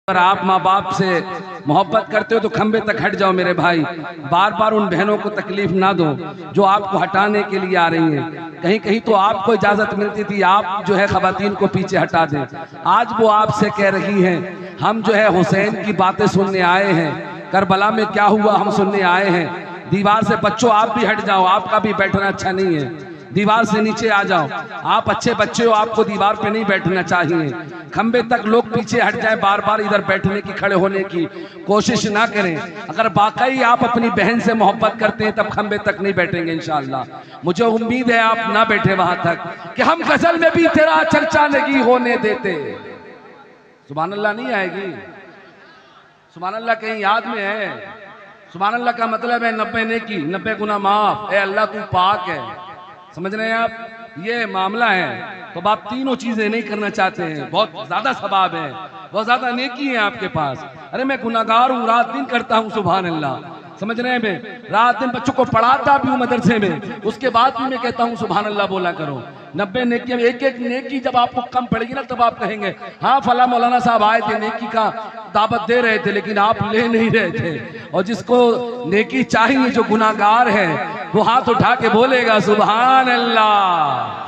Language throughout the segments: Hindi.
अगर आप माँ बाप से मोहब्बत करते हो तो खंबे तक हट जाओ मेरे भाई। बार बार उन बहनों को तकलीफ ना दो जो आपको हटाने के लिए आ रही हैं। कहीं कहीं तो आपको इजाजत मिलती थी आप जो है खवातीन को पीछे हटा दें। आज वो आपसे कह रही हैं हम जो है हुसैन की बातें सुनने आए हैं, करबला में क्या हुआ हम सुनने आए हैं। दीवार से बच्चों आप भी हट जाओ, आपका भी बैठना अच्छा नहीं है। दीवार से नीचे आ जाओ, आप अच्छे बच्चे हो, आपको दीवार पे नहीं बैठना चाहिए। खंबे तक लोग पीछे हट जाएं, बार बार इधर बैठने की खड़े होने की कोशिश ना करें। अगर वाकई आप अपनी बहन से मोहब्बत करते हैं तब खंबे तक नहीं बैठेंगे इंशाअल्लाह। मुझे उम्मीद है आप ना बैठे वहां तक कि हम गजल में भी तेरा चर्चा नहीं होने देते। सुभान अल्लाह नहीं आएगी? सुभान अल्लाह कहीं याद में है? सुभान अल्लाह का मतलब है 90 नेकी 90 गुना माफ। ए अल्लाह तू पाक है, समझ रहे हैं आप? ये मामला है। तो आप तीनों चीजें नहीं करना चाहते हैं, बहुत ज्यादा सवाब है, बहुत ज्यादा नेकी है आपके पास। अरे मैं गुनाहगार हूँ, रात दिन करता हूँ, सुभान अल्लाह, समझ रहे हैं? मैं रात दिन बच्चों को पढ़ाता भी हूँ मदरसे में, उसके बाद भी मैं कहता हूँ सुभान अल्लाह बोला करो। 90 नेकी, एक एक नेकी जब आपको कम पड़ेगी ना तब आप कहेंगे हाँ फला मौलाना साहब आए थे, नेकी का दावत दे रहे थे, लेकिन आप ले नहीं रहे थे। और जिसको नेकी चाहिए, जो गुनाहगार है, वो हाथ उठा के बोलेगा सुभान अल्लाह,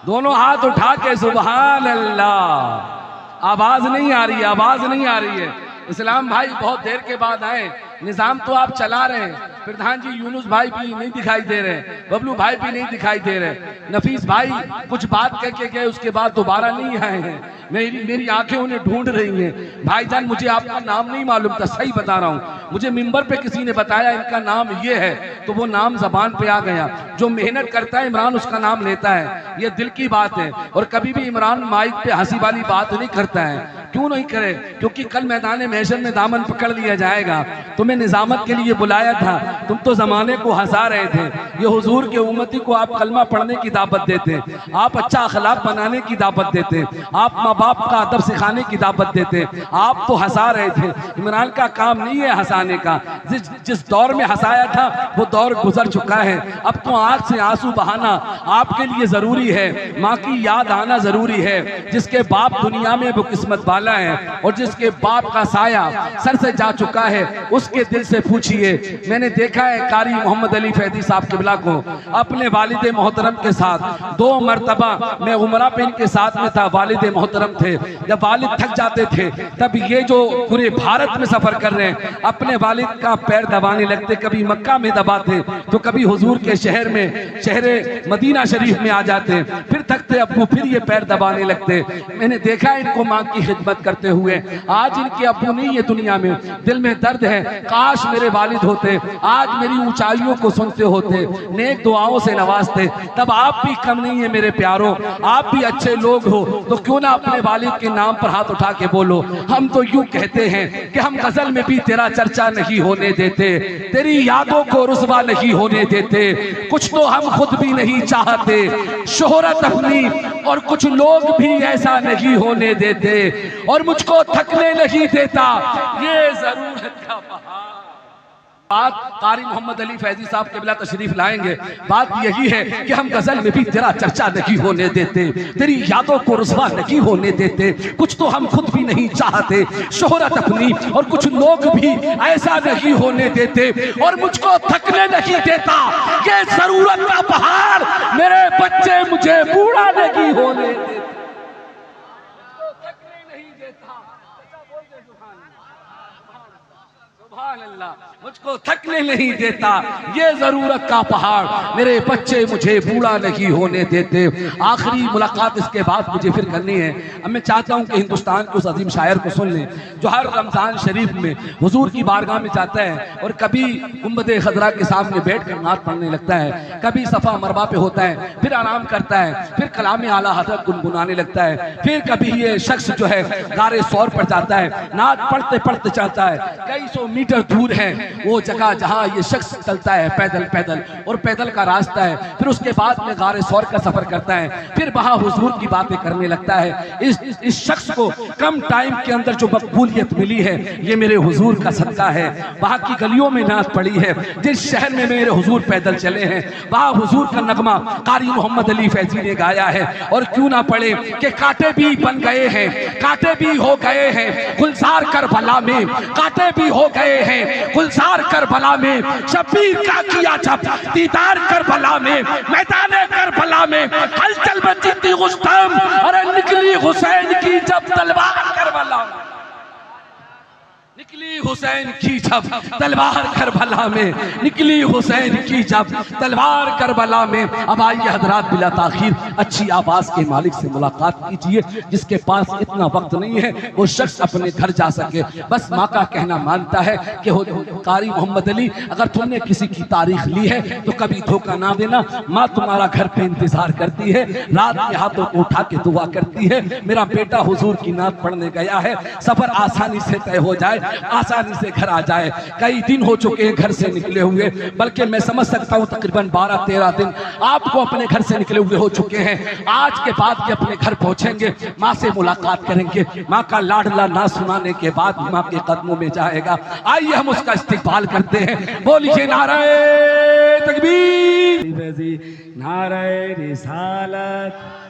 दोनों हाथ उठा के सुभान अल्लाह। आवाज नहीं आ रही है, आवाज नहीं आ रही है। इस्लाम भाई बहुत देर के बाद आए, निजाम तो आप चला रहे हैं, प्रधान जी यूनुस भाई भी नहीं दिखाई दे रहे, बबलू भाई भी नहीं दिखाई दे रहे, नफीस भाई कुछ बात कह के गए उसके बाद दोबारा नहीं आए हैं। मेरी आंखें उन्हें ढूंढ रही हैं। भाईजान मुझे आपका नाम नहीं मालूम था, सही बता रहा हूँ, मुझे मिंबर पे किसी ने बताया इनका नाम ये है, तो वो नाम जबान पे आ गया। जो मेहनत करता है इमरान उसका नाम लेता है, ये दिल की बात है। और कभी भी इमरान माइक पे हंसी वाली बात नहीं करता है, क्यों नहीं करे? क्योंकि कल मैदान महशर में दामन पकड़ लिया जाएगा। तुम्हें निजामत के लिए बुलाया था, तुम तो जमाने को हंसा रहे थे। ये हुजूर के उम्मती को आप कलमा पढ़ने की दावत देते, आप अच्छा अखलाक बनाने की दावत देते, आप माँ बाप का अदब सिखाने की दावत देते, आप तो हंसा रहे थे। इमरान का काम नहीं है हंसाने का, जिस दौर में हंसाया था वो दौर गुजर चुका है। अब तो आंख से आंसू बहाना आपके लिए जरूरी है, माँ की याद आना जरूरी है। जिसके बाप दुनिया में वो किस्मत वाला है, और जिसके बाप का साया सर से जा चुका है उसके दिल से पूछिए। मैंने देखा है कारी मोहम्मद अली फैदी साहब किबला को अपने वालिद मोहतरम के साथ 2 मरतबा मैं उमरा पे इनके साथ में था, वालिद मोहतरम थे। जब वालिद थक जाते थे तब ये जो पूरे भारत में सफर कर रहे हैं अपने वालिद का पैर दबाने लगते, कभी मक्का में दबाते तो कभी हुजूर के शहर में शहरे मदीना शरीफ में आ जाते, फिर थकते अब्बू फिर ये पैर दबाने लगते। मैंने देखा इनको माँ की खिदमत करते हुए। आज इनके अब्बू नहीं है दुनिया में, दिल में दर्द है, काश मेरे वालिद होते, आज मेरी ऊंचाइयों को सुनते होते, नेक दुआओं से नवाजते। तब आप भी कम नहीं है मेरे प्यारों, आप भी अच्छे लोग हो, तो क्यों ना अपने वालिद के नाम पर हाथ उठा के बोलो। हम तो यूं कहते हैं कि हम गजल में भी तेरा चर्चा नहीं होने देते, तेरी यादों को रुसवा नहीं होने देते। कुछ तो हम खुद भी नहीं चाहते शोहरत अपनी, और कुछ लोग भी ऐसा नहीं होने देते, और मुझको थकने नहीं देता ये जरूरत का पहाड़। बात कारी मोहम्मद अली फैजी साहब किबला तशरीफ लाएंगे। बात यही है कि हम गजल में भी तेरा चर्चा नहीं होने देते, तेरी यादों को रुसवा नहीं होने देते। कुछ तो हम खुद भी नहीं चाहते शोहरत अपनी, और कुछ लोग भी ऐसा नहीं होने देते, और मुझको थकने नहीं देता ये जरूरत का पहाड़। मेरे बच्चे मुझे बूढ़ा नहीं होने देते, मुझको थकने नहीं देता ये जरूरत का पहाड़। मेरे बच्चे मुझे बूढ़ा नहीं होने देते। आखिरी मुलाकात इसके बाद मुझे फिर करनी है। अब मैं चाहता हूं कि हिंदुस्तान के उस अजीम शायर को सुन लें जो हर रमजान शरीफ में हुजूर की बारगाह में जाता है, और कभी गुंबद खजरा के सामने बैठकर नात पढ़ने लगता है, कभी सफा मरवा पे होता है, फिर आराम करता है, फिर कलाम आला हज़रत गुनगुनाने लगता है, फिर कभी ये शख्स जो है गारे सौर पर जाता है, नात पढ़ते पढ़ते जाता है, कई सौ मीटर दूर है वो जगह जहाँ ये शख्स चलता है पैदल पैदल, और पैदल का रास्ता है। फिर उसके बाद में गारे सौर का सफर करता है, फिर वहाँ हुजूर की बातें करने लगता है। इस शख्स को कम टाइम के अंदर जो मकबूलियत मिली है ये मेरे हुजूर का सदका है। वहाँ की गलियों में नात पड़ी है, जिस शहर में मेरे हुजूर पैदल चले हैं वहाँ हुजूर का नगमा कारी मोहम्मद अली फैजी ने गाया है। और क्यों ना पढ़े कि कांटे भी बन गए हैं, कांटे भी हो गए हैं गुलजार करबला में, कांटे भी हो गए हैं गुलजार करबला में। शबीर का किया जब दीदार करबला में, मैदान करबला में हलचल मची थी गुस्ताम, अरे निकली हुसैन की जब तलवार करबला में, निकली हुसैन की जब तलवार करबला में, निकली हुसैन की जब तलवार करबला में। अब आइए हजरात बिला ताखीर अच्छी आवाज के मालिक से मुलाकात कीजिए। जिसके पास इतना वक्त नहीं है वो शख्स अपने घर जा सके, बस माँ का कहना मानता है कि कारी मोहम्मद अली अगर तुमने किसी की तारीख ली है तो कभी धोखा ना देना, माँ तुम्हारा घर पे इंतजार करती है, रात के हाथों को उठा के दुआ करती है मेरा बेटा हुजूर की नात पढ़ने गया है, सफर आसानी से तय हो जाए, आसानी से घर आ जाए। कई दिन हो चुके हैं घर से निकले हुए, बल्कि मैं समझ सकता हूं तकरीबन 12-13 दिन आपको अपने घर से निकले हुए हो चुके हैं। आज के बाद के अपने घर पहुंचेंगे, माँ से मुलाकात करेंगे, माँ का लाडला ना सुनाने के बाद माँ के कदमों में जाएगा। आइए हम उसका इस्तिकबाल करते हैं। बोलिए नारे तकबीर, नारे रिसालत।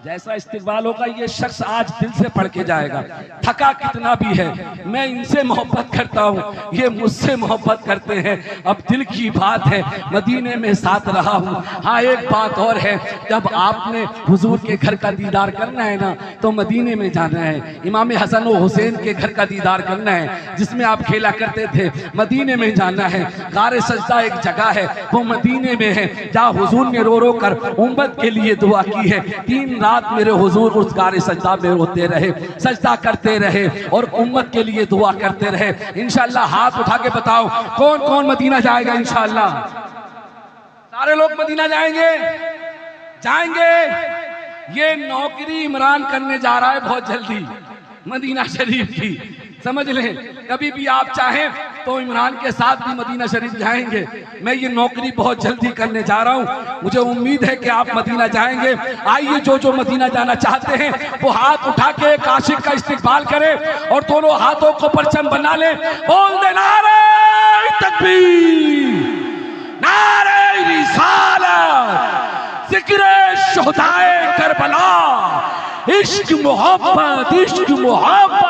जैसा इस्तिकबाल होगा ये शख्स आज दिल से पढ़ के जाएगा, थका कितना भी है। मैं इनसे मोहब्बत करता हूँ, ये मुझसे मोहब्बत करते हैं। अब दिल की बात है, मदीने में साथ रहा हूँ। हाँ एक बात और है, जब आपने हुजूर के घर का दीदार करना है ना तो मदीने में जाना है। इमाम हसन और हुसैन के घर का दीदार करना है जिसमें आप खेला करते थे, मदीने में जाना है। गारे सजदा एक जगह है वो मदीने में है जहाँ हुजूर ने रो रो कर उम्मत के लिए दुआ की है। 3 रात मेरे हुजूर उस गारे सजदा में रोते रहे, सजदा करते रहे और उम्मत के लिए दुआ करते रहे। इंशाअल्लाह हाथ उठा के बताओ कौन कौन मदीना जाएगा। इंशाअल्लाह सारे लोग मदीना जाएंगे, जाएंगे। ये नौकरी इमरान करने जा रहा है बहुत जल्दी मदीना शरीफ की, समझ लें। कभी भी आप चाहें तो इमरान के साथ भी मदीना शरीफ जाएंगे। मैं ये नौकरी बहुत जल्दी करने जा रहा हूँ, मुझे उम्मीद है कि आप मदीना जाएंगे। आइए जो जो मदीना जाना चाहते हैं वो हाथ उठा के एक आशिक का इस्तिकबाल करें और दोनों हाथों को परचम बना ले। बोल दे नारे तकबीर, नारे रिसालत, जिक्र शुहदाए करबला, इश्क मोहब्बत, इश्क मोहब्बत।